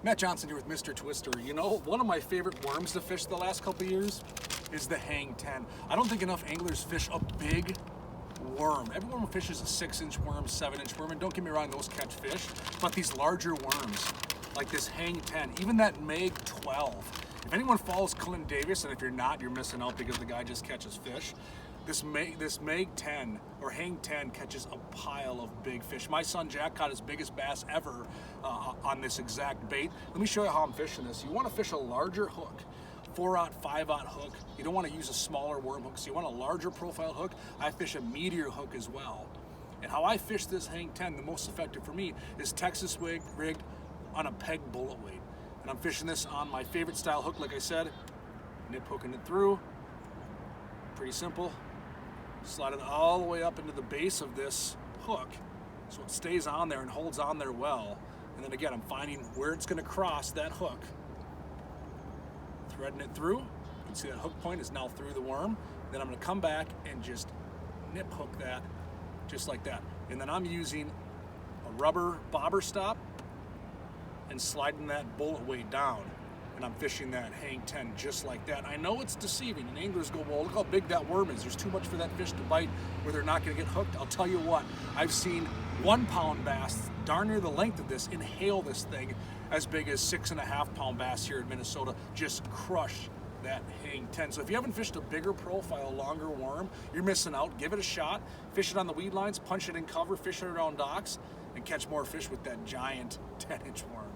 Matt Johnson here with Mister Twister. You know, one of my favorite worms to fish the last couple of years is the Hang10. I don't think enough anglers fish a big worm. Everyone fishes a 6-inch worm, 7-inch worm, and don't get me wrong, those catch fish, but these larger worms, like this Hang10, even that Mag 12. If anyone follows Clint Davis, and if you're not, you're missing out because the guy just catches fish. This Mag 10 or Hang 10 catches a pile of big fish. My son Jack caught his biggest bass ever on this exact bait. Let me show you how I'm fishing this. You want to fish a larger hook, 4/0, 5/0 hook. You don't want to use a smaller worm hook, so you want a larger profile hook. I fish a meteor hook as well. And how I fish this Hang 10, the most effective for me, is Texas rigged on a peg bullet weight. And I'm fishing this on my favorite style hook, like I said, nip hooking it through. Pretty simple. Slide it all the way up into the base of this hook so it stays on there and holds on there well. And then again, I'm finding where it's going to cross that hook, threading it through. You can see that hook point is now through the worm. Then I'm going to come back and just nip hook that just like that. And then I'm using a rubber bobber stop and sliding that bullet weight down. And I'm fishing that Hang 10 just like that. I know it's deceiving, and anglers go, well, look how big that worm is. There's too much for that fish to bite where they're not gonna get hooked. I'll tell you what, I've seen 1-pound bass, darn near the length of this, inhale this thing as big as 6.5-pound bass here in Minnesota, just crush that Hang 10. So if you haven't fished a bigger profile, longer worm, you're missing out. Give it a shot, fish it on the weed lines, punch it in cover, fish it around docks, and catch more fish with that giant 10-inch worm.